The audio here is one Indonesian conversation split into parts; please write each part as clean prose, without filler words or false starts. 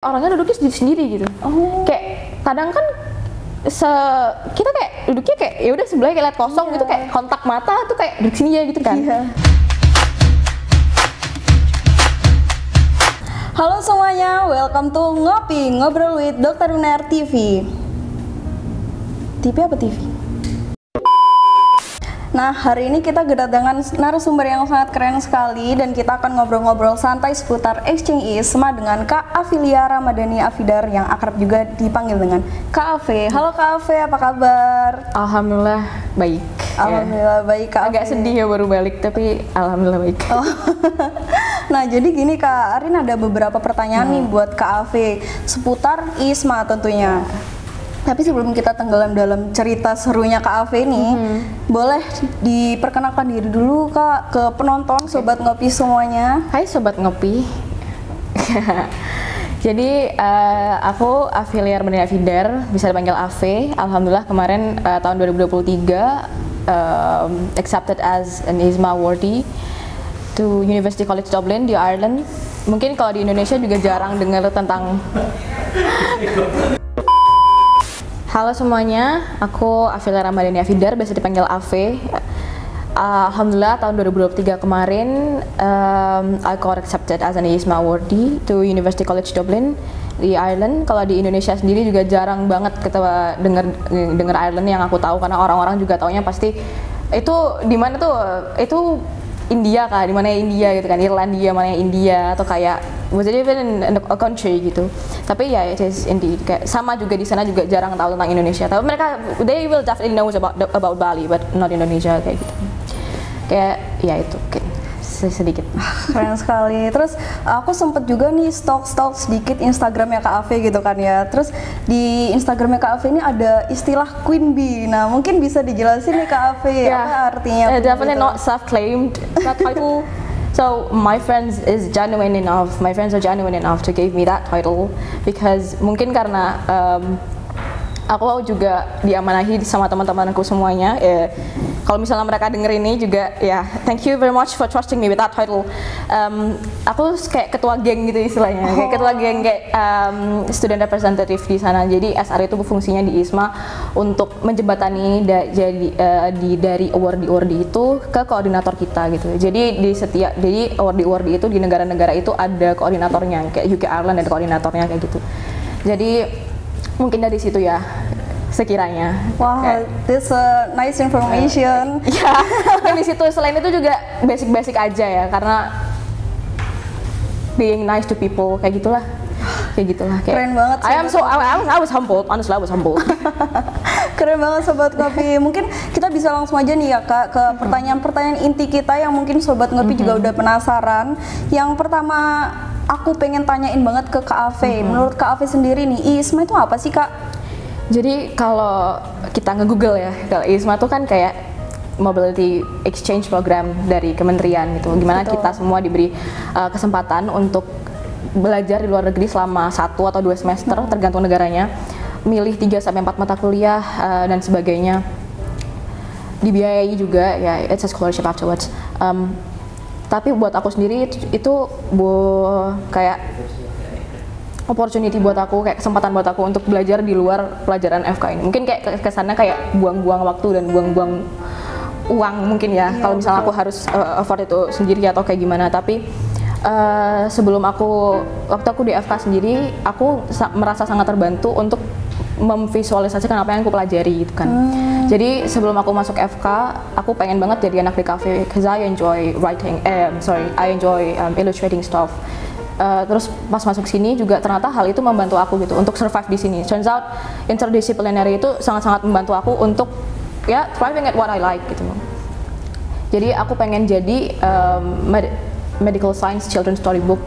orangnya duduknya sendiri-sendiri gitu. Kayak kadang kan kita kayak duduknya kayak ya udah sebelahnya kayak liat kosong gitu, kayak kontak mata tuh kayak duduk sini ya gitu kan. Halo semuanya, welcome to Ngopi Ngobrol with Dr. Unair TV. TV apa TV? Nah, hari ini kita kedatangan narasumber yang sangat keren sekali dan kita akan ngobrol-ngobrol santai seputar Exchange ISMA dengan Kak Afilia Ramadhani Afidar yang akrab juga dipanggil dengan Kak Ave. Halo Kak Ave, apa kabar? Alhamdulillah baik. Alhamdulillah baik Kak Ave. Agak sedih ya baru balik, tapi alhamdulillah baik. Nah, jadi gini Kak Arin, ada beberapa pertanyaan nih buat Kak Ave seputar ISMA tentunya. Tapi sebelum kita tenggelam dalam cerita serunya Kak Ave nih, boleh diperkenalkan diri dulu Kak ke penonton Sobat Ngopi semuanya. Hai Sobat Ngopi. Jadi aku Afilia Ramadhani Afidar, bisa dipanggil Ave. Alhamdulillah kemarin tahun 2023 accepted as an ISMA awardee to University College Dublin di Ireland. Mungkin kalau di Indonesia juga jarang dengar tentang. Halo semuanya, aku Afilia Ramadhani Afidar, biasa dipanggil Ave. Alhamdulillah tahun 2023 kemarin I got accepted as an ISMA awardee to University College Dublin di Ireland. Kalau di Indonesia sendiri juga jarang banget kita denger Ireland yang aku tahu, karena orang-orang juga taunya pasti itu di mana tuh, itu India kah, di mana India gitu kan, Irlandia mana India, atau kayak was it even in a country gitu. Tapi ya it is indeed, kayak sama juga di sana juga jarang tahu tentang Indonesia. Tapi mereka they will definitely know about Bali but not Indonesia kayak gitu. Kayak ya itu sedikit. Keren sekali. Terus aku sempet juga nih stalk sedikit Instagramnya Kak Ave gitu kan ya. Terus di Instagramnya Kak Ave ini ada istilah Queen Bee. Nah, mungkin bisa dijelasin nih Kak Ave apa artinya? Definitely gitu. Not self-claimed that title. So my friends are genuine enough to give me that title, because mungkin karena aku juga diamanahi sama teman-temanku semuanya. Kalau misalnya mereka denger ini juga, thank you very much for trusting me with that title. Aku kayak ketua geng gitu istilahnya, kayak ketua geng, kayak student representative di sana. Jadi SR itu fungsinya di ISMA untuk menjembatani dari awardee itu ke koordinator kita gitu. Jadi jadi awardee itu di negara-negara itu ada koordinatornya, kayak UK Ireland ada koordinatornya kayak gitu. Jadi mungkin dari situ ya sekiranya. Wah, this a nice information. Ya, di situ selain itu juga basic aja ya, karena being nice to people kayak gitulah. Kayak keren banget. I was humbled, honestly I was humbled. Keren banget Sobat Ngopi. Mungkin kita bisa langsung aja nih ya Kak ke pertanyaan-pertanyaan inti kita yang mungkin Sobat Ngopi juga udah penasaran. Yang pertama aku pengen tanyain banget ke Kak Ave. Menurut Kak Ave sendiri nih, ISMA itu apa sih Kak? Jadi kalau kita nge-google ya, kalau ISMA tuh kan kayak Mobility Exchange Program dari kementerian gitu. Gimana kita semua diberi kesempatan untuk belajar di luar negeri selama 1 atau 2 semester tergantung negaranya, milih 3 sampai 4 mata kuliah dan sebagainya, dibiayai juga ya, it's a scholarship afterwards. Tapi buat aku sendiri itu kayak opportunity buat aku, kayak kesempatan buat aku untuk belajar di luar pelajaran FK ini. Mungkin kayak kesannya kayak buang-buang waktu dan buang-buang uang mungkin ya, kalau misalnya aku harus afford itu sendiri atau kayak gimana. Tapi sebelum waktu aku di FK sendiri, aku merasa sangat terbantu untuk memvisualisasikan apa yang aku pelajari gitu kan. Jadi sebelum aku masuk FK, aku pengen banget jadi anak DKV, because I enjoy writing, I enjoy illustrating stuff. Terus pas masuk sini juga ternyata hal itu membantu aku gitu untuk survive di sini. Turns out interdisciplinary itu sangat-sangat membantu aku untuk thriving at what I like gitu. Jadi aku pengen jadi medical science children's storybook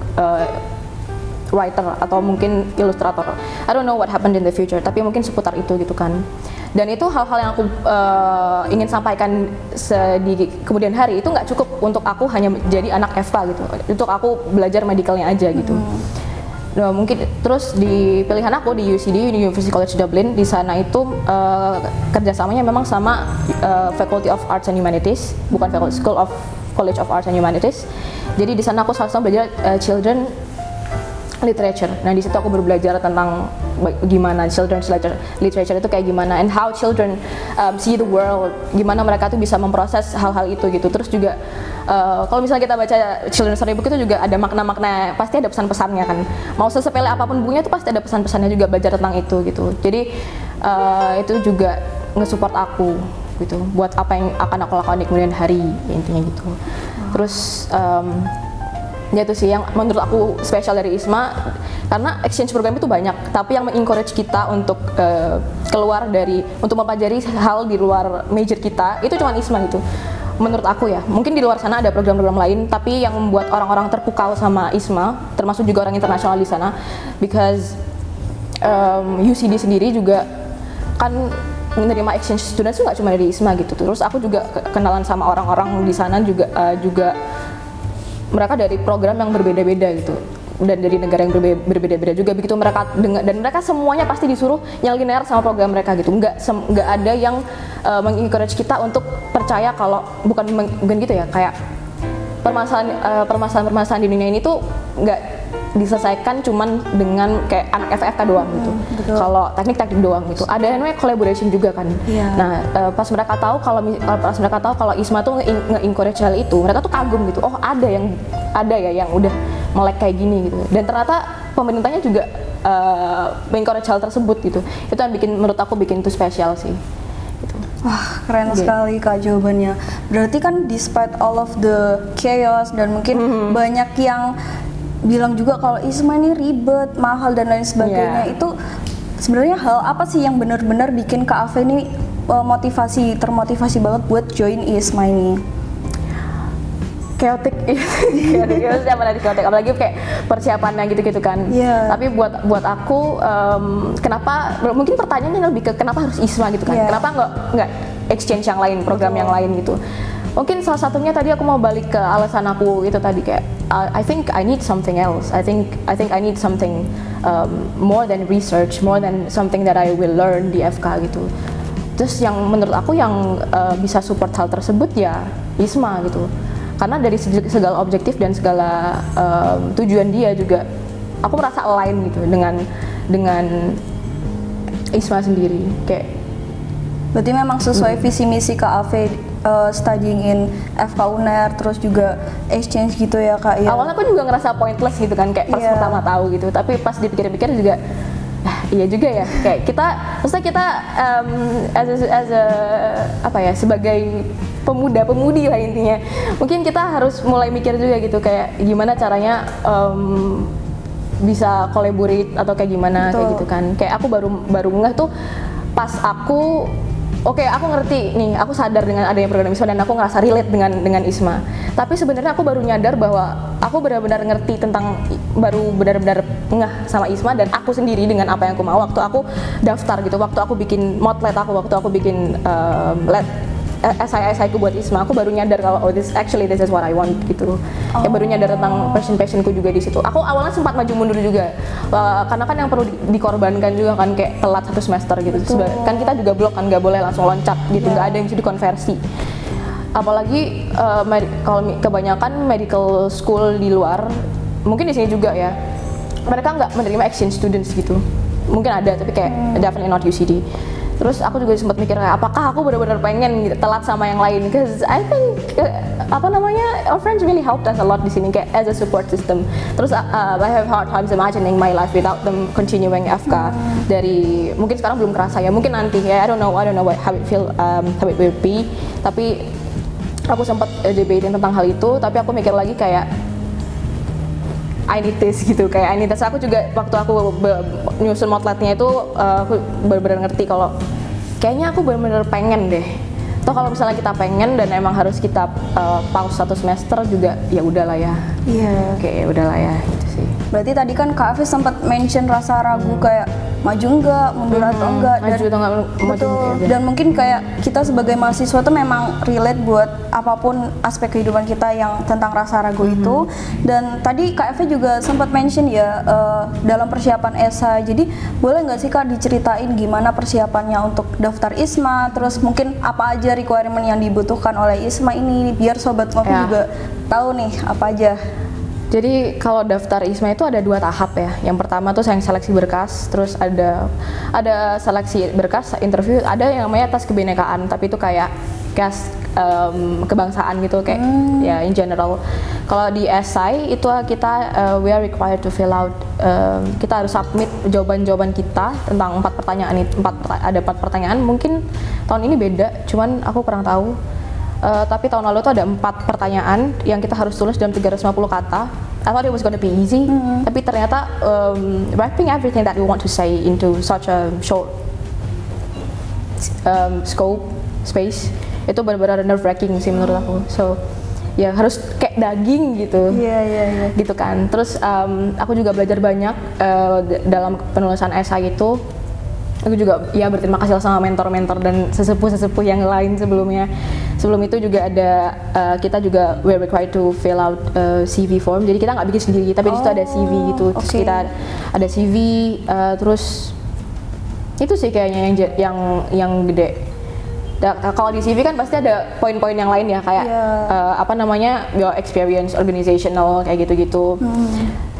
writer atau mungkin ilustrator. I don't know what happened in the future, tapi mungkin seputar itu gitu kan. Dan itu hal-hal yang aku ingin sampaikan di kemudian hari. Itu nggak cukup untuk aku hanya jadi anak FK gitu, untuk aku belajar medicalnya aja gitu. Nah, mungkin terus di pilihan aku di UCD, University College Dublin, di sana itu kerjasamanya memang sama Faculty of Arts and Humanities, bukan College of Arts and Humanities. Jadi di sana aku sama-sama belajar children literature. Nah di situ aku baru belajar tentang gimana children's literature itu kayak gimana, and how children see the world, gimana mereka tuh bisa memproses hal-hal itu gitu. Terus juga kalau misalnya kita baca children's storybook itu juga ada makna-makna, pasti ada pesan-pesannya kan. Mau sesepele apapun bukunya tuh pasti ada pesan-pesannya juga, belajar tentang itu gitu. Jadi itu juga nge-support aku gitu buat apa yang akan aku lakukan di kemudian hari, intinya gitu. Terus ya itu sih yang menurut aku spesial dari ISMA, karena exchange program itu banyak, tapi yang mengencourage kita untuk keluar dari, untuk mempelajari hal di luar major kita, itu cuma ISMA gitu. Menurut aku ya, mungkin di luar sana ada program-program lain, tapi yang membuat orang-orang terpukau sama ISMA, termasuk juga orang internasional di sana, because UCD sendiri juga kan menerima exchange students itu nggak cuma dari ISMA gitu. Terus aku juga kenalan sama orang-orang di sana juga mereka dari program yang berbeda-beda gitu, dan dari negara yang berbeda-beda juga begitu mereka dan mereka semuanya pasti disuruh nyalinar sama program mereka gitu. Nggak ada yang mengencourage kita untuk percaya kalau bukan gitu ya, kayak permasalahan di dunia ini tuh nggak diselesaikan cuman dengan kayak anak FFK doang gitu. Kalau teknik-teknik doang gitu. Ada yang namanya collaboration juga kan. Nah, pas mereka tahu kalau ISMA tuh nge-encourage hal itu, mereka tuh kagum gitu. Oh, ada ya yang udah melek kayak gini gitu. Dan ternyata pemerintahnya juga mengencourage hal tersebut gitu. Itu yang menurut aku bikin itu spesial sih. Gitu. Wah, keren sekali Kak jawabannya. Berarti kan despite all of the chaos dan mungkin banyak yang bilang juga kalau ISMA ini ribet, mahal dan lain sebagainya, itu sebenarnya hal apa sih yang benar-benar bikin Kak Ave ini termotivasi banget buat join ISMA ini? Chaotic, apalagi kayak persiapannya gitu-gitu kan. Tapi buat aku, kenapa? Mungkin pertanyaannya lebih ke kenapa harus ISMA gitu kan? Kenapa nggak exchange yang lain, program yang lain gitu? Mungkin salah satunya tadi aku mau balik ke alasan aku itu tadi, kayak I think I need something else. I think I need something more than research, more than something that I will learn di FK gitu. Terus yang menurut aku yang bisa support hal tersebut ya ISMA gitu. Karena dari segala objektif dan segala tujuan dia juga aku merasa align gitu dengan ISMA sendiri. Kayak berarti memang sesuai visi misi Kak Ave, studying in FK UNER, terus juga exchange gitu ya Kak ya. Awalnya aku juga ngerasa pointless gitu kan, kayak pas pertama tahu gitu, tapi pas dipikir-pikir juga iya juga ya, kayak maksudnya kita sebagai pemuda-pemudi lah intinya, mungkin kita harus mulai mikir juga gitu, kayak gimana caranya bisa collaborate atau kayak gimana. Betul. Kayak gitu kan, kayak aku baru ngeh tuh pas aku aku ngerti nih, aku sadar dengan adanya program ISMA dan aku ngerasa relate dengan ISMA. Tapi sebenarnya aku baru nyadar bahwa aku benar-benar ngerti baru benar-benar ngeh sama ISMA dan aku sendiri dengan apa yang aku mau waktu aku daftar gitu, waktu aku bikin motlet waktu aku bikin SI-ku buat ISMA, aku baru nyadar kalau this is what I want gitu. Ya baru nyadar tentang passionku juga di situ. Aku awalnya sempat maju mundur juga, karena kan yang perlu dikorbankan juga kan, kayak telat 1 semester gitu. Kan kita juga blok kan, nggak boleh langsung loncat gitu, nggak ada yang bisa dikonversi. Apalagi kalau kebanyakan medical school di luar, mungkin di sini juga ya, mereka nggak menerima exchange students gitu. Mungkin ada, tapi kayak definitely not UCD. Terus aku juga sempat mikir kayak apakah aku benar-benar pengen gitu, telat sama yang lain, because I think our friends really helped us a lot di sini, kayak as a support system. Terus I have hard times imagining my life without them continuing FK. Dari mungkin sekarang belum kerasa ya, mungkin nanti ya, I don't know how it will be. Tapi aku sempat debating tentang hal itu, tapi aku mikir lagi kayak I need this gitu, kayak I need this. Aku juga waktu aku nyusun motletnya itu aku benar-benar ngerti kalau kayaknya aku benar-benar pengen deh. Toh kalau misalnya kita pengen dan emang harus kita pause 1 semester juga, ya udahlah ya. Kayak udahlah ya gitu sih. Berarti tadi kan Kak Afi sempat mention rasa ragu kayak maju enggak, mundur atau enggak, dan mungkin kayak kita sebagai mahasiswa tuh memang relate buat apapun aspek kehidupan kita yang tentang rasa ragu itu. Dan tadi Kak Eve juga sempat mention ya dalam persiapan esai, jadi boleh nggak sih Kak diceritain gimana persiapannya untuk daftar ISMA, terus mungkin apa aja requirement yang dibutuhkan oleh ISMA ini biar Sobat Ngopi juga tahu nih apa aja. Jadi kalau daftar ISMA itu ada 2 tahap ya. Yang pertama tuh yang seleksi berkas, terus ada seleksi berkas, interview, ada yang namanya tes kebinekaan, tapi itu kayak kebangsaan gitu kayak ya in general. Kalau di SI itu kita we are required to fill out, kita harus submit jawaban-jawaban kita tentang 4 pertanyaan itu. Ada 4 pertanyaan, mungkin tahun ini beda, cuman aku kurang tahu. Tapi tahun lalu tuh ada 4 pertanyaan yang kita harus tulis dalam 350 kata. I thought it was gonna be easy, tapi ternyata wrapping everything that we want to say into such a short space itu benar-benar nerve-wracking sih menurut aku. So ya harus kayak daging gitu. Iya. Gitu kan. Terus aku juga belajar banyak dalam penulisan esai itu. Aku juga ya berterima kasih sama mentor-mentor dan sesepuh-sesepuh yang lain sebelumnya. Sebelum itu juga ada kita juga we're required to fill out CV form. Jadi kita nggak bikin sendiri, tapi di situ ada CV gitu. Terus kita ada CV, terus itu sih kayaknya yang gede. Kalau di CV kan pasti ada poin-poin yang lain ya, kayak apa namanya, your experience organizational kayak gitu-gitu.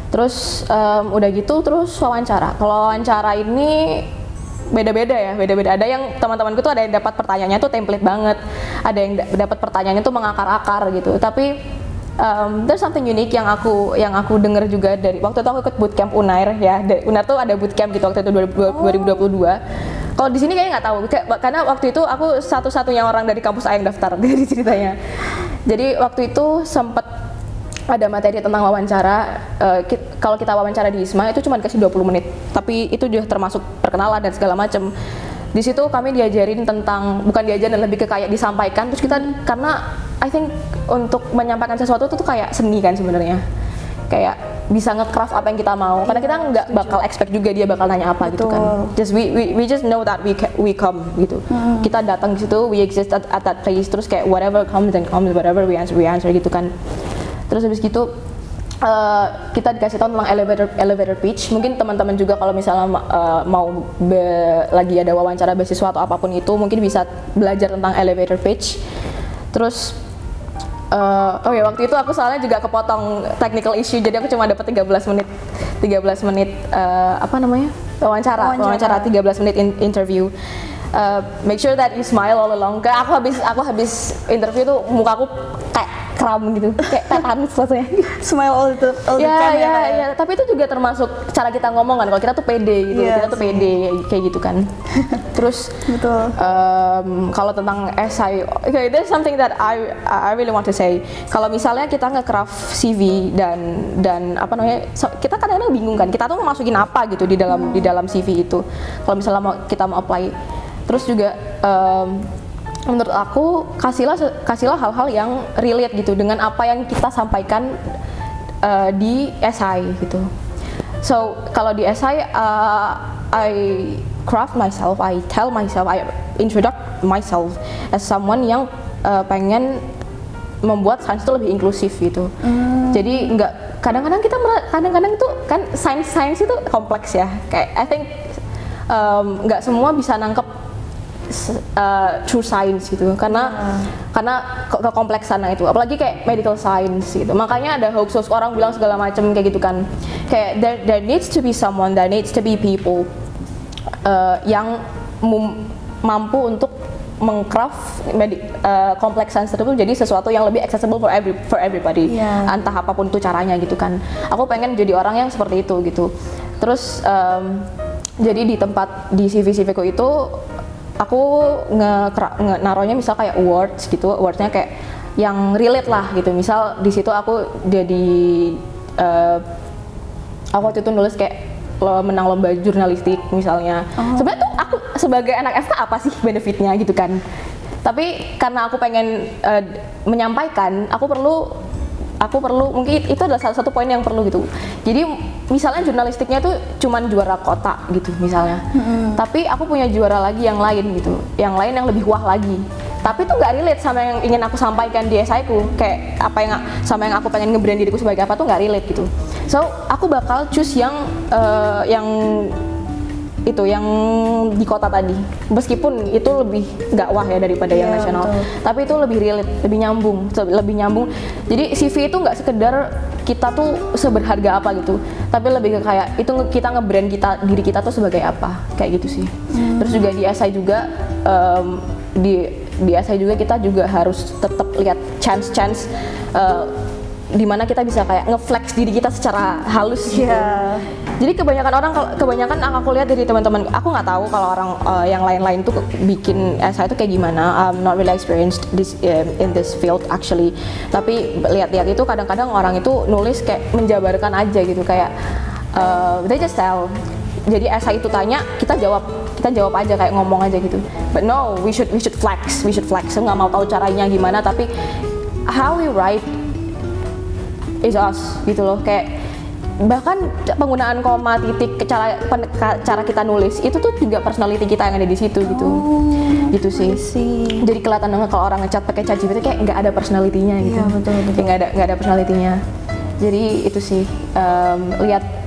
Terus udah gitu terus wawancara. Kalau wawancara ini beda-beda ya, beda-beda. Ada yang teman-temanku tuh ada yang dapat pertanyaannya tuh template banget, ada yang dapat pertanyaannya tuh mengakar-akar gitu. Tapi there's something unique yang aku dengar juga dari waktu itu aku ikut bootcamp Unair ya. Unair tuh ada bootcamp gitu waktu itu 2022. Kalau di sini kayaknya nggak tahu, karena waktu itu aku satu-satunya orang dari kampus A yang daftar dari ceritanya. Jadi waktu itu sempat ada materi tentang wawancara. Kalau kita wawancara di ISMA itu cuma dikasih 20 menit, tapi itu juga termasuk perkenalan dan segala macam. Di situ kami diajarin tentang, bukan diajarin, lebih ke kayak disampaikan. Terus kita, karena I think untuk menyampaikan sesuatu itu tuh kayak seni kan sebenarnya, kayak bisa nge-craft apa yang kita mau, karena kita nggak bakal expect juga dia bakal nanya apa. Betul. Gitu kan. Just we just know that we come gitu. Kita datang di situ, we exist at that place, terus kayak whatever comes then comes, whatever we answer gitu kan. Terus habis gitu kita dikasih tahu tentang elevator pitch. Mungkin teman-teman juga kalau misalnya mau lagi ada wawancara beasiswa atau apapun itu, mungkin bisa belajar tentang elevator pitch. Terus waktu itu aku soalnya juga kepotong technical issue, jadi aku cuma dapat 13 menit apa namanya, wawancara 13 menit interview. Make sure that you smile all along. Kayak aku habis interview tuh mukaku kayak kram gitu, kayak tetanus rasanya. Smile all the time ya. Tapi itu juga termasuk cara kita ngomong kan. Kalau kita tuh pede gitu, kita tuh pede kayak gitu kan. Terus betul. Kalau tentang esai, okay, there's something that I really want to say. Kalau misalnya kita nge-craft CV dan apa namanya, kita kadang-kadang bingung kan. Kita tuh mau masukin apa gitu di dalam CV itu. Kalau misalnya kita mau apply. Terus juga menurut aku kasihlah hal-hal yang relate gitu dengan apa yang kita sampaikan di esai gitu. So kalau di esai I craft myself, I tell myself, I introduce myself as someone yang pengen membuat sains itu lebih inklusif gitu. Jadi kadang-kadang itu kan sains itu kompleks ya. Kayak I think nggak semua bisa nangkep true science gitu, karena kekompleksan itu, apalagi kayak medical science gitu. Makanya ada hoax orang bilang segala macam kayak gitu kan. Kayak there needs to be someone, there needs to be people yang mampu untuk mengcraft kompleks science tersebut jadi sesuatu yang lebih accessible for everybody. Entah apapun itu caranya gitu kan. Aku pengen jadi orang yang seperti itu gitu. Terus jadi di CV ku itu aku naruhnya misal kayak awards gitu, awardsnya kayak yang relate lah gitu. Misal di situ aku jadi aku waktu itu nulis kayak menang lomba jurnalistik misalnya. Sebenarnya tuh aku sebagai anak FK apa sih benefitnya gitu kan. Tapi karena aku pengen menyampaikan, aku perlu mungkin itu adalah salah satu poin yang perlu gitu. Jadi misalnya jurnalistiknya tuh cuman juara kota gitu misalnya, tapi aku punya juara lagi yang lain gitu, yang lain yang lebih wah lagi. Tapi itu nggak relate sama yang ingin aku sampaikan di esaiku, kayak sama yang aku pengen nge-brand diriku sebagai apa tuh nggak relate gitu. So aku bakal choose yang itu yang di kota tadi, meskipun itu lebih nggak wah ya daripada yang nasional, tapi itu lebih relate, lebih nyambung. Jadi CV itu nggak sekedar kita tuh seberharga apa gitu, tapi lebih ke kayak itu kita nge-brand diri kita tuh sebagai apa, kayak gitu sih. Terus juga di SI juga di SI juga kita juga harus tetap lihat chance di mana kita bisa kayak nge-flex diri kita secara halus gitu. Jadi kebanyakan aku lihat dari teman-teman, aku nggak tahu kalau orang yang lain-lain tuh bikin SI itu kayak gimana. I'm not really experienced in this field actually. Tapi lihat-lihat itu kadang-kadang orang itu nulis kayak menjabarkan aja gitu, kayak they just tell. Jadi SI itu tanya, kita jawab aja, kayak ngomong aja gitu. But no, we should flex. So nggak mau tahu caranya gimana, tapi how we write is us gitu loh. Kayak bahkan penggunaan koma, titik, cara kita nulis itu tuh juga personality kita yang ada di situ gitu. Gitu sih. Jadi kelihatan banget kalau orang ngecat pakai ChatGPT kayak nggak ada personality-nya gitu. Iya, betul. Kayak nggak ada personality-nya. Jadi itu sih, lihat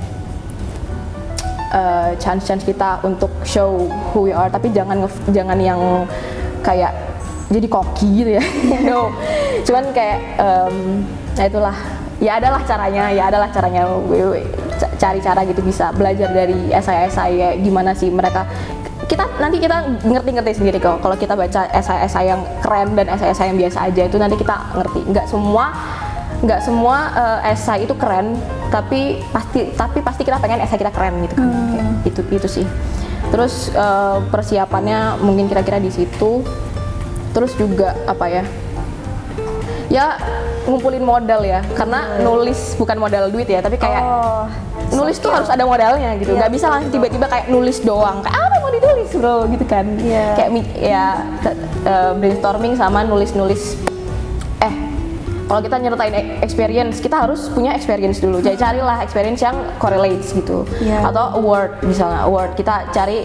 chance kita untuk show who we are, tapi jangan yang kayak jadi cocky gitu ya. No. Cuman kayak nah itulah. Ya adalah caranya, cari cara gitu, bisa belajar dari esai ya, gimana sih mereka. Nanti kita ngerti sendiri kok kalau kita baca esai yang keren dan esai yang biasa aja, itu nanti kita ngerti. Nggak semua esai itu keren, tapi pasti kita pengen esai kita keren gitu kan. Itu sih. Terus persiapannya mungkin kira-kira di situ. Terus juga apa ya? Ya ngumpulin modal ya, karena nulis bukan modal duit ya, tapi kayak nulis tuh harus ada modalnya gitu. Nggak bisa langsung tiba-tiba kayak nulis doang, kayak apa mau ditulis bro gitu kan. Kayak brainstorming sama nulis. Kalau kita nyertain experience, kita harus punya experience dulu. Jadi carilah experience yang correlates gitu. Atau award, misalnya award, kita cari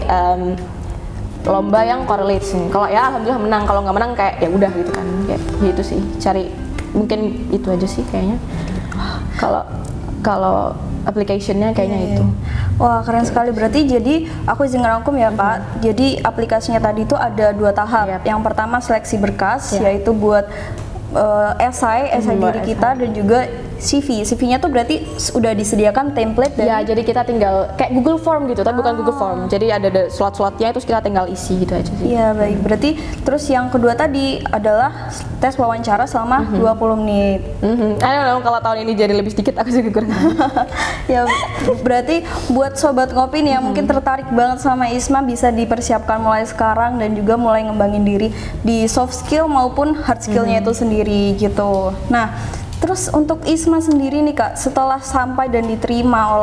lomba yang correlates. Kalau ya alhamdulillah menang, kalau nggak menang kayak ya udah gitu kan. Kayak gitu sih, cari, mungkin itu aja sih kayaknya. Kalau application-nya kayaknya itu. Wah, keren sekali. Berarti jadi aku izin ngerangkum ya Kak. Jadi aplikasinya tadi itu ada 2 tahap. Yang pertama seleksi berkas, yaitu buat esai diri kita, dan juga CV-nya tuh berarti udah disediakan template dari... Ya, jadi kita tinggal kayak Google Form gitu, tapi bukan Google Form. Jadi ada slot-slotnya, terus kita tinggal isi gitu aja sih. Iya, baik. Berarti terus yang kedua tadi adalah tes wawancara selama 20 menit. I don't know, kalau tahun ini jadi lebih sedikit, aku juga kurang. Ya, berarti buat sobat ngopi nih yang mungkin tertarik banget sama Isma, bisa dipersiapkan mulai sekarang dan juga mulai ngembangin diri di soft skill maupun hard skillnya itu sendiri gitu. Nah, terus untuk Isma sendiri nih Kak, setelah sampai dan diterima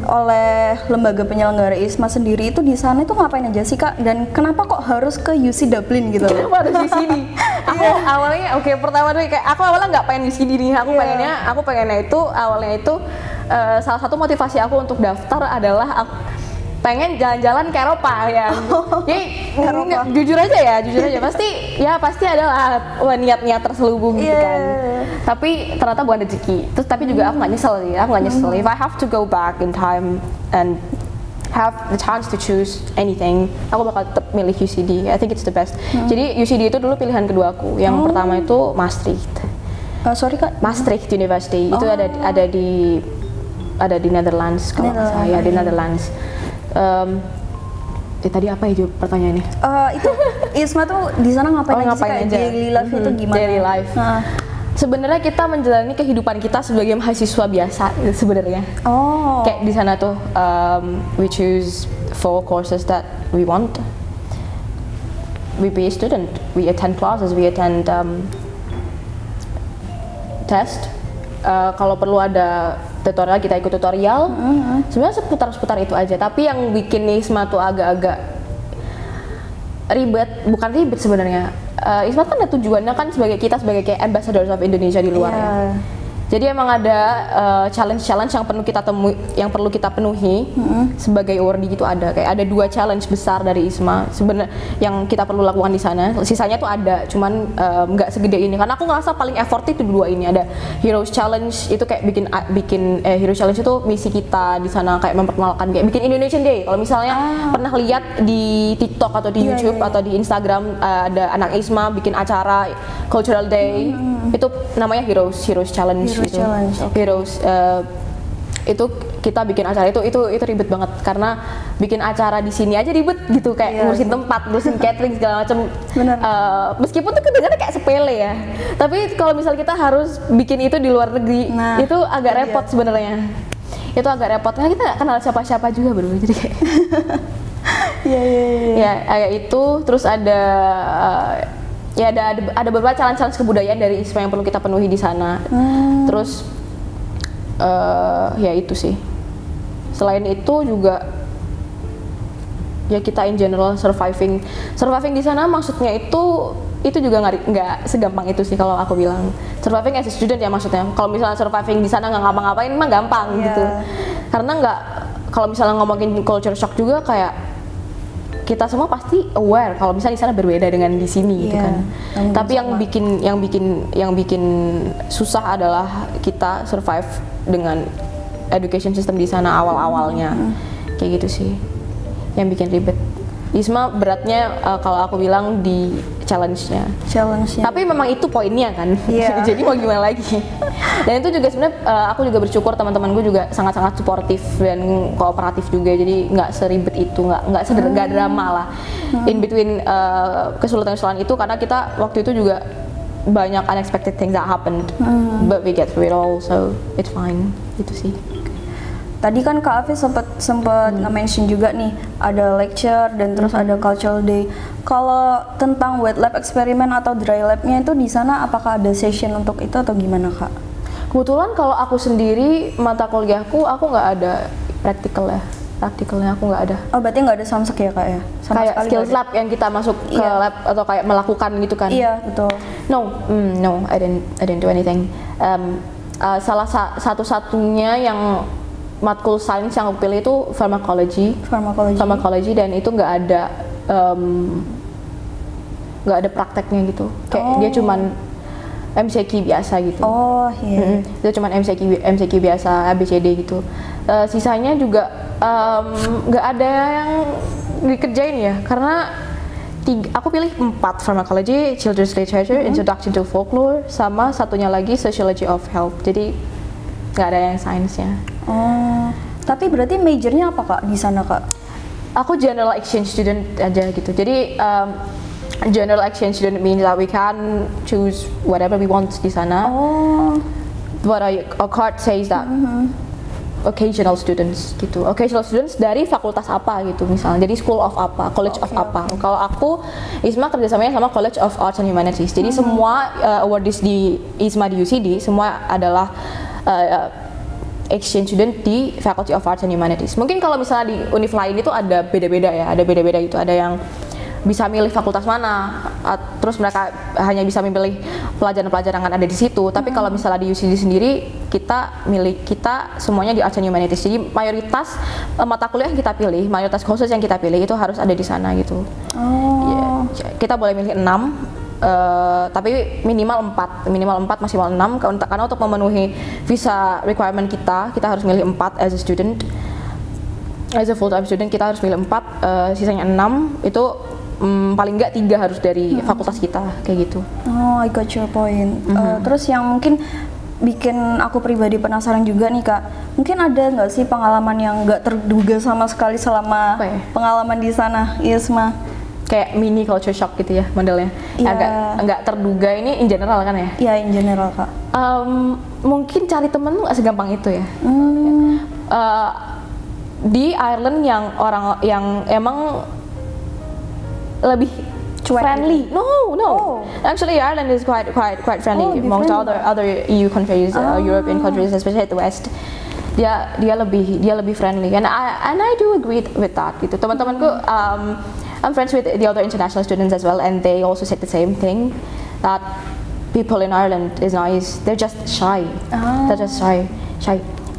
oleh lembaga penyelenggara Isma sendiri, itu di sana itu ngapain aja sih Kak? Dan kenapa kok harus ke UC Dublin gitu? Kenapa harus di sini? Aku awalnya pertama tuh kayak aku awalnya nggak pengen di sini nih. Aku pengennya itu awalnya itu salah satu motivasi aku untuk daftar adalah aku pengen jalan-jalan ke Eropa ya. Jadi jujur aja pasti adalah niat-niat terselubung gitu kan. Tapi ternyata bukan rezeki. Tapi juga aku nggak nyesel sih. If I have to go back in time and have the chance to choose anything, aku bakal tetap milih UCD. I think it's the best. Jadi UCD itu dulu pilihan kedua aku. Yang pertama itu Maastricht. Sorry Kak? Maastricht University. Itu ada di Netherlands kalau nggak salah. Ya, di Netherlands. Tadi apa ya pertanyaannya? Itu Isma tuh di sana ngapain aja sih? Daily life itu gimana? Daily life. Sebenarnya kita menjalani kehidupan kita sebagai mahasiswa biasa sebenarnya. Kayak di sana tuh we choose 4 courses that we want. We be a student. We attend classes. We attend test. Kalau perlu ada tutorial, kita ikut tutorial. Sebenarnya seputar itu aja. Tapi yang bikin Isma tuh agak-agak bukan ribet sebenarnya. Isma kan ada tujuannya kan sebagai kayak ambassadors of Indonesia di luar ya. Jadi emang ada challenge-challenge yang perlu kita penuhi sebagai awardee gitu ada. Kayak ada 2 challenge besar dari ISMA sebenarnya yang kita perlu lakukan di sana. Sisanya tuh ada, cuman nggak segede ini. Karena aku ngerasa paling effort itu 2 ini. Ada Heroes Challenge itu kayak bikin Heroes Challenge itu misi kita di sana kayak memperkenalkan kayak bikin Indonesian Day. Kalau misalnya pernah lihat di TikTok atau di YouTube atau di Instagram ada anak ISMA bikin acara Cultural Day. Itu namanya Heroes Challenge. Gitu. Heroes itu kita bikin acara itu ribet banget karena bikin acara di sini aja ribet gitu kayak ngurusin tempat, ngurusin catering segala macam. Meskipun tuh kedengarannya kayak sepele ya, tapi kalau misal kita harus bikin itu di luar negeri itu agak repot sebenarnya. Itu agak repot karena kita nggak kenal siapa-siapa juga bro, jadi kayak ya kayak itu. Terus ada ada beberapa challenge kebudayaan dari ISMA yang perlu kita penuhi di sana. Terus ya itu sih. Selain itu juga ya kita in general surviving di sana maksudnya itu juga nggak segampang itu sih kalau aku bilang. Surviving as a student ya maksudnya. Kalau misalnya surviving di sana nggak ngapa-ngapain mah gampang gitu. Karena kalau misalnya ngomongin culture shock juga kayak kita semua pasti aware kalau misalnya di sana berbeda dengan di sini gitu kan. Tapi yang bikin susah adalah kita survive dengan education system di sana awal-awalnya. Kayak gitu sih yang bikin ribet. ISMA beratnya kalau aku bilang di challenge-nya. Tapi memang itu poinnya kan. Jadi mau gimana lagi. Dan itu juga sebenarnya aku juga bersyukur teman-temanku juga sangat-sangat suportif dan kooperatif juga. Jadi nggak seribet itu, nggak drama lah. In between kesulitan-kesulitan itu karena kita waktu itu juga banyak unexpected things that happened. But we get through it all, so it's fine. Itu sih. Tadi kan Kak Afi sempat nge-mention juga nih ada lecture dan terus ada cultural day. Kalau tentang wet lab eksperimen atau dry labnya itu di sana apakah ada session untuk itu atau gimana Kak? Kebetulan kalau aku sendiri mata kuliahku aku nggak ada praktikalnya aku nggak ada. Oh berarti nggak ada samsek ya Kak ya? Kayak skills lab yang kita masuk ke lab atau kayak melakukan gitu kan? Iya betul. No, I didn't do anything. Salah satu-satunya yang matkul sains yang aku pilih itu pharmacology dan itu nggak ada prakteknya gitu. Kayak dia cuman MCQ biasa gitu. Itu cuman MCQ biasa ABCD gitu. Sisanya juga nggak ada yang dikerjain ya karena aku pilih 4 pharmacology, children's literature, introduction to folklore, sama satunya lagi sociology of health. Jadi nggak ada yang sainsnya. Tapi berarti majornya apa Kak di sana Kak? Aku general exchange student aja gitu. Jadi general exchange student means that we can choose whatever we want di sana. But our card says that occasional students gitu. Occasional students dari fakultas apa gitu misalnya. Jadi school of apa, college of apa. Kalau aku ISMA kerjasamanya sama College of Arts and Humanities. Jadi semua awardees di ISMA di UCD semua adalah exchange student di Faculty of Arts and Humanities. Mungkin kalau misalnya di univ lain itu ada beda-beda ya, gitu. Ada yang bisa milih fakultas mana, terus mereka hanya bisa memilih pelajaran-pelajaran yang ada di situ. Tapi kalau misalnya di UCD sendiri, kita semuanya di Arts and Humanities. Jadi mayoritas mata kuliah yang kita pilih, mayoritas khusus yang kita pilih itu harus ada di sana gitu. Kita boleh milih 6. Tapi minimal 4, maksimal 6 karena untuk memenuhi visa requirement kita harus milih 4 as a student. As a full time student kita harus milih 4, sisanya 6 itu paling enggak 3 harus dari fakultas kita kayak gitu. I got your point. Terus yang mungkin bikin aku pribadi penasaran juga nih Kak, mungkin ada nggak sih pengalaman yang nggak terduga sama sekali selama pengalaman di sana ISMA? Kayak mini culture shock gitu ya modelnya. Agak terduga ini in general kan ya? Iya in general Kak. Mungkin cari temen tuh nggak segampang itu ya. Di Ireland yang orang yang emang lebih friendly. Gitu. No. Actually Ireland is quite friendly amongst other EU countries, European countries, especially at the West. Dia lebih friendly and I do agree with that gitu. Teman-temanku I'm friends with the other international students as well, and they also said the same thing, that people in Ireland is nice. They're just shy. They're just shy.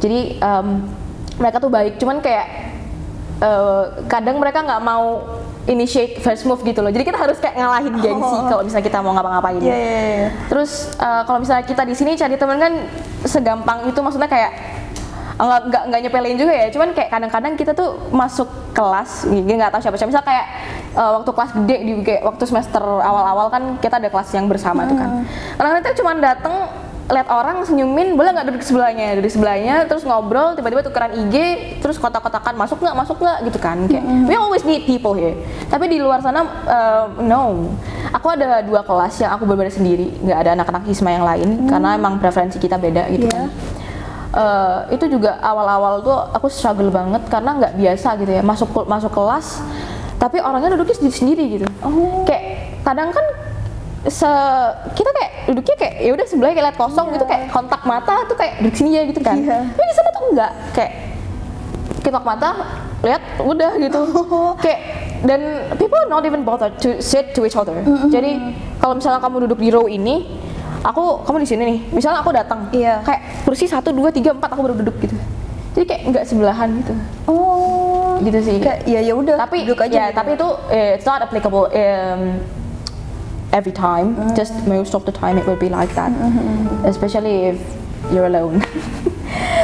Jadi mereka tuh baik, cuman kayak kadang mereka nggak mau initiate first move gitu loh. Jadi kita harus kayak ngalahin gengsi kalau misalnya kita mau ngapa-ngapain. Terus kalau misalnya kita di sini cari teman kan segampang itu, maksudnya kayak nggak nyepelin juga ya, cuman kayak kadang-kadang kita tuh masuk kelas nggak tahu siapa-siapa, misal kayak waktu kelas gede di kayak waktu semester awal-awal kan kita ada kelas yang bersama tuh kan, kadang-kadang kita cuma dateng lihat orang senyumin, boleh nggak duduk sebelahnya, terus ngobrol, tiba-tiba tukeran IG, terus kotak-kotakan masuk nggak gitu kan, kayak we always need people here. Tapi di luar sana no, aku ada 2 kelas yang aku benar-benar sendiri, nggak ada anak-anak Hisma yang lain karena emang preferensi kita beda gitu kan. Itu juga awal-awal tuh aku struggle banget karena nggak biasa gitu ya, masuk kelas tapi orangnya duduknya sendiri gitu. Kayak kadang kan kita kayak duduknya kayak ya udah sebelahnya kayak lihat kosong gitu, kayak kontak mata tuh kayak duduk sini ya gitu kan. Tapi di sana tuh enggak, kayak kontak mata lihat udah gitu. Kayak dan people not even bother to sit to each other. Jadi kalau misalnya kamu duduk di row ini, kamu di sini nih, misalnya aku datang, kayak kursi 1, 2, 3, 4 aku baru duduk gitu. Jadi kayak nggak sebelahan gitu. Gitu sih. Kayak ya udah. Tapi duduk aja. Ya, gitu. Tapi itu it's not applicable every time. Just most of the time it will be like that. Especially if you're alone.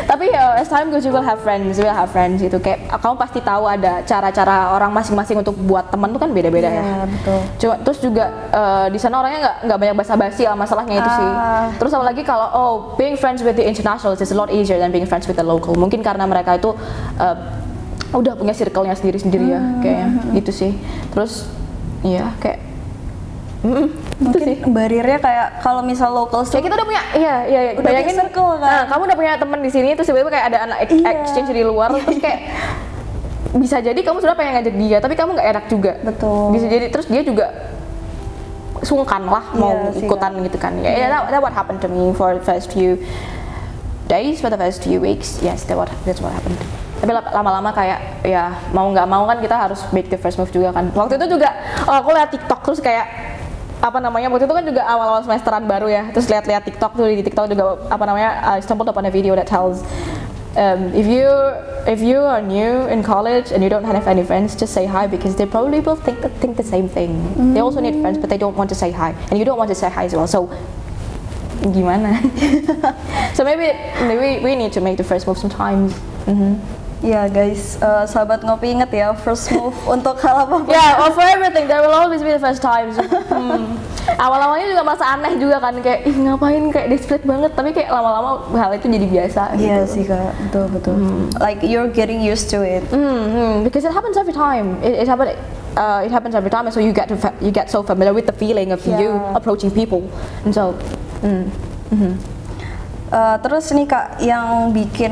Tapi as time goes you will have friends gitu. Kayak kamu pasti tahu ada cara-cara orang masing-masing untuk buat teman tuh kan beda-beda ya. Betul. Cuma terus juga di sana orangnya nggak banyak basa-basi lah, masalahnya itu sih. Terus apalagi kalau being friends with the internationals is a lot easier than being friends with the local. Mungkin karena mereka itu udah punya circle-nya sendiri-sendiri ya, kayaknya gitu sih. Terus iya kayak mungkin bariernya kayak kalau misal local kayak kita udah punya udah bayangin punya circle kan. Nah, kamu udah punya teman di sini terus tiba-tiba kayak ada anak exchange di luar terus kayak bisa jadi kamu sudah pengen ngajak dia tapi kamu nggak enak juga. Betul. Bisa jadi terus dia juga sungkan lah mau ikutan gitu kan. That what happened to me for the first few days, for the first few weeks. Yes, that's what happened. Tapi lama-lama kayak ya mau nggak mau kan kita harus make the first move juga kan. Waktu itu juga aku lihat TikTok terus kayak waktu itu kan juga awal-awal semesteran baru ya, terus lihat-lihat TikTok tuh, di TikTok juga I stumbled upon a video that tells if you are new in college and you don't have any friends, just say hi because they probably will think the same thing. They also need friends but they don't want to say hi and you don't want to say hi as well, so gimana? So maybe we need to make the first move sometimes. Ya guys, sahabat ngopi inget ya, first move untuk hal apa-apa. For everything there will always be the first times. Awal-awalnya juga merasa aneh juga kan, kayak ngapain kayak desperate banget, tapi kayak lama-lama hal itu jadi biasa. Iya sih kak, betul. Like you're getting used to it. Because it happens every time. It happens every time, and so you get so familiar with the feeling of you approaching people, and so. Terus nih kak, yang bikin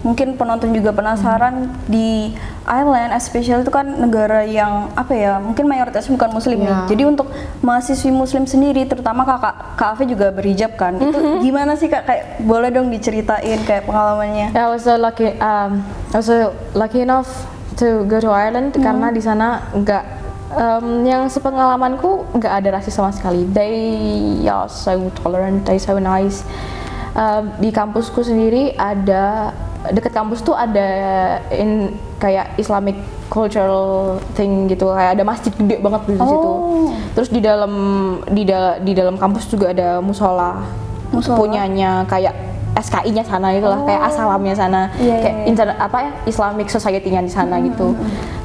mungkin penonton juga penasaran di Ireland, especially itu kan negara yang apa ya, mungkin mayoritasnya bukan muslim nih. Jadi untuk mahasiswi muslim sendiri, terutama kak Afi juga berhijab kan, itu gimana sih kak? Kayak boleh dong diceritain kayak pengalamannya? I was so lucky enough to go to Ireland karena di sana nggak yang sepengalamanku nggak ada rasis sama sekali. They are so tolerant, they so nice. Di kampusku sendiri ada deket kampus tuh ada kayak Islamic cultural thing gitu, kayak ada masjid gede banget di situ. Terus di dalam kampus juga ada musola. Punyanya kayak SKI-nya sana gitu lah, kayak asalamnya sana, kayak Islamic Society-nya di sana gitu.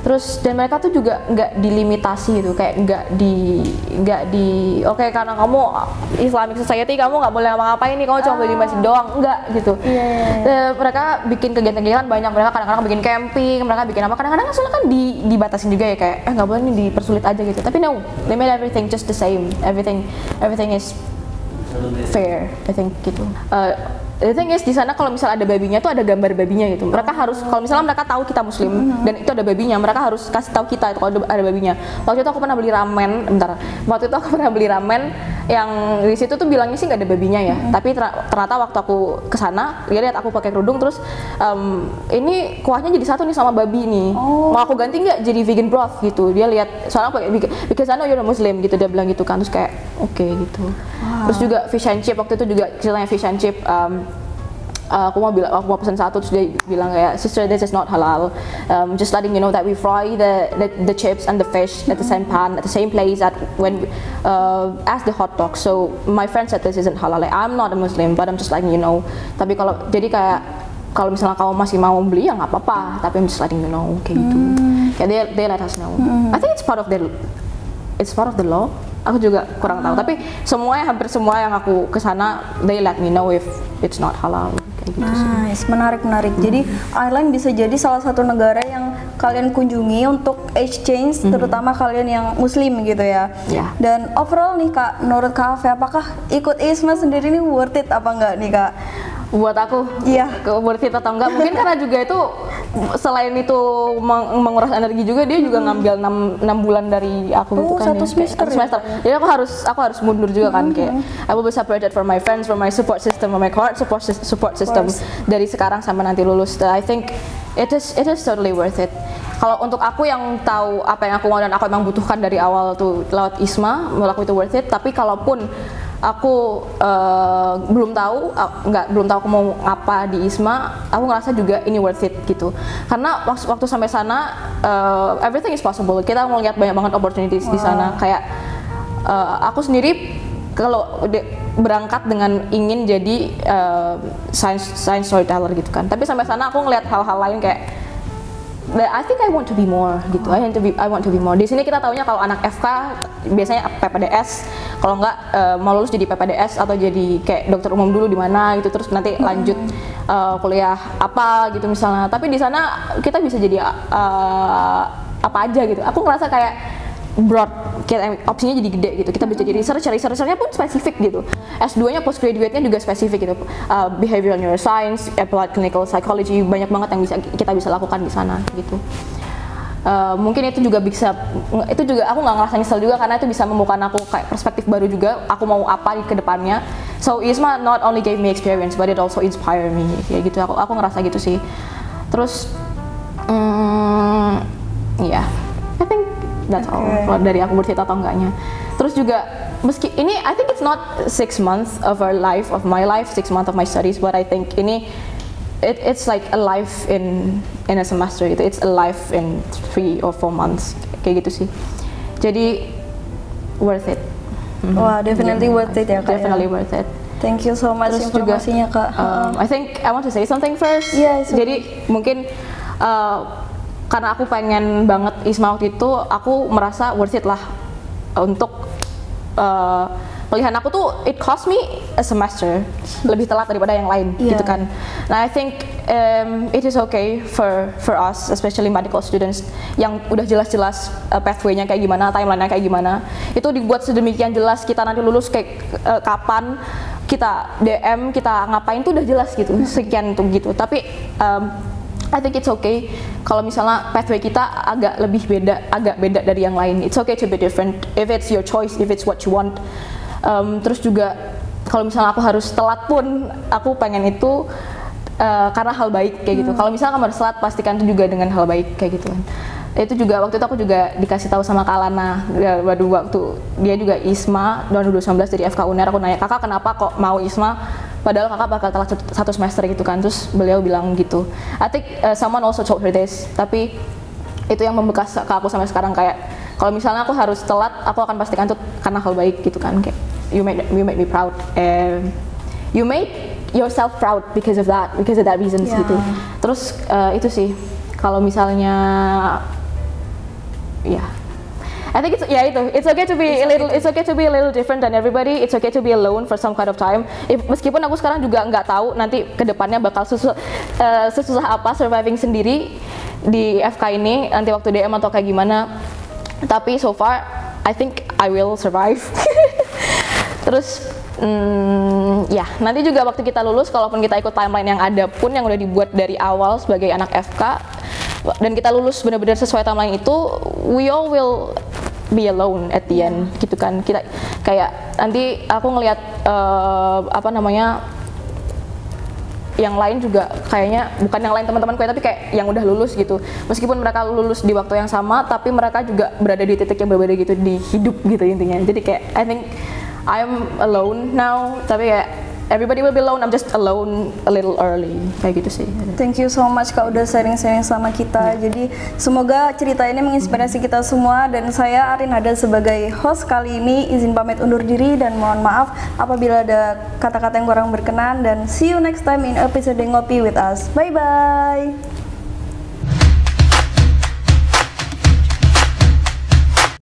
Terus dan mereka tuh juga nggak dilimitasi gitu, kayak nggak di karena kamu Islamic Society kamu nggak boleh ngapa-ngapain nih, kamu cuma boleh di masjid doang, enggak gitu. Mereka bikin kegiatan-kegiatan banyak, mereka kadang-kadang bikin camping, mereka bikin apa, kadang-kadang soalnya kan dibatasin juga ya, kayak nggak boleh nih, dipersulit aja gitu. Tapi no, they made everything just the same, everything is fair, I think gitu. The thing is di sana kalau misalnya ada babinya tuh ada gambar babinya gitu. Mereka harus, kalau misalnya mereka tahu kita muslim dan itu ada babinya, mereka harus kasih tahu kita itu kalau ada babinya. Waktu itu aku pernah beli ramen, yang di situ tuh bilangnya sih nggak ada babinya ya, tapi ternyata waktu aku kesana dia lihat aku pakai kerudung terus ini kuahnya jadi satu nih sama babi nih, mau aku ganti nggak jadi vegan broth gitu. Dia lihat soalnya aku pakai because I know you're a Muslim gitu, dia bilang gitu kan, terus kayak oke gitu. Terus juga fish and chip, waktu itu juga ceritanya fish and chip. Aku mau pesan satu, terus dia bilang kayak, sister, this is not halal. Just letting you know that we fry the chips and the fish at the same pan, at the same place as the hot dog. So my friend said this isn't halal. Like, I'm not a Muslim, but I'm just letting you know. Tapi jadi kayak kalau misalnya kamu masih mau beli ya nggak apa-apa. Tapi I'm just letting you know kayak gitu. Ya they let us know. I think it's part of the law. Aku juga kurang tahu. Tapi hampir semua yang aku kesana, they let me know if it's not halal. Gitu nice, menarik. Jadi Ireland bisa jadi salah satu negara yang kalian kunjungi untuk exchange, terutama kalian yang Muslim gitu ya. Dan overall nih Kak, menurut Kak Afe, apakah ikut ISMA sendiri ini worth it apa enggak nih Kak? Buat aku, worth it atau enggak? Mungkin karena juga itu selain itu menguras energi juga, dia juga ngambil 6 bulan dari aku gitu kan. Satu semester. Jadi aku harus mundur juga kan, kayak I will be separated from my friends, from my support system, from my current support system dari sekarang sampai nanti lulus. I think it is totally worth it. Kalau untuk aku yang tahu apa yang aku mau dan aku emang butuhkan dari awal tuh lewat ISMA, menurut aku itu worth it. Tapi kalaupun aku belum tahu aku mau apa di ISMA, aku ngerasa juga ini worth it gitu. Karena waktu sampai sana everything is possible. Kita mau lihat banyak banget opportunities di sana. Kayak aku sendiri kalau berangkat dengan ingin jadi science storyteller gitu kan. Tapi sampai sana aku ngeliat hal-hal lain kayak I think I want to be more gitu. I want to be more. Di sini kita taunya kalau anak FK biasanya PPDS, kalau nggak mau lulus jadi PPDS atau jadi kayak dokter umum dulu di mana gitu, terus nanti lanjut kuliah apa gitu misalnya. Tapi di sana kita bisa jadi apa aja gitu. Aku ngerasa kayak broad, opsinya jadi gede gitu. Kita bisa jadi researchernya pun spesifik gitu. S2-nya postgraduate-nya juga spesifik gitu. Behavioral neuroscience, applied clinical psychology, banyak banget yang kita bisa lakukan di sana gitu. Mungkin itu juga aku nggak ngerasa nyesel juga karena itu bisa membuka aku kayak perspektif baru juga. Aku mau apa di kedepannya. So ISMA not only gave me experience, but it also inspired me kayak gitu. Aku ngerasa gitu sih. Terus, I think that's all dari aku worth it atau enggaknya. Terus juga meski ini I think it's not 6 months of my life, 6 months of my studies, but I think ini it's like a life in a semester gitu. It's a life in 3 or 4 months kayak gitu sih. Jadi worth it. Wah, definitely worth it ya Kak. Definitely worth it. Thank you so much informasinya Kak. I think I want to say something first. Jadi mungkin karena aku pengen banget ISMA waktu itu, aku merasa worth it lah untuk pilihan aku tuh it cost me a semester lebih telat daripada yang lain gitu kan. Nah, I think it is okay for us, especially medical students yang udah jelas-jelas pathway-nya kayak gimana, timeline-nya kayak gimana. Itu dibuat sedemikian jelas, kita nanti lulus kayak kapan, kita DM, kita ngapain tuh udah jelas gitu, sekian tuh gitu. Tapi I think it's okay kalau misalnya pathway kita agak beda dari yang lain. It's okay to be different if it's your choice, if it's what you want. Terus juga kalau misalnya aku harus telat pun aku pengen itu karena hal baik kayak gitu. Kalau misalnya kamu harus telat, pastikan itu juga dengan hal baik kayak gitu kan. Itu juga waktu itu aku juga dikasih tahu sama Kak Lana waktu dia juga ISMA 2019 dari FK UNER. Aku nanya, kakak kenapa kok mau ISMA padahal kakak bakal telat 1 semester gitu kan. Terus beliau bilang gitu. I think someone also told her this, tapi itu yang membekas ke aku sampai sekarang. Kayak kalau misalnya aku harus telat, aku akan pastikan itu karena hal baik gitu kan. Kayak you made me proud, you made yourself proud because of that reasons gitu. Terus itu sih kalau misalnya I think it's okay to be a little different than everybody. It's okay to be alone for some kind of time. Meskipun aku sekarang juga nggak tahu nanti kedepannya bakal sesusah apa surviving sendiri di FK ini nanti waktu DM atau kayak gimana. Tapi so far I think I will survive. Terus nanti juga waktu kita lulus, kalaupun kita ikut timeline yang ada pun yang udah dibuat dari awal sebagai anak FK dan kita lulus benar-benar sesuai timeline itu, we all will be alone at the end gitu kan. Kita kayak nanti aku ngelihat apa namanya, yang lain juga kayaknya, bukan yang lain teman-temanku ya, tapi kayak yang udah lulus gitu, meskipun mereka lulus di waktu yang sama tapi mereka juga berada di titik yang berbeda gitu di hidup gitu intinya. Jadi kayak I think I'm alone now, tapi kayak everybody will be alone, I'm just alone a little early, kayak gitu sih. Thank you so much Kak udah sharing-sharing sama kita. Jadi semoga cerita ini menginspirasi kita semua, dan saya Arin Hada sebagai host kali ini izin pamit undur diri dan mohon maaf apabila ada kata-kata yang kurang berkenan, dan see you next time in episode Ngopi with us. Bye bye.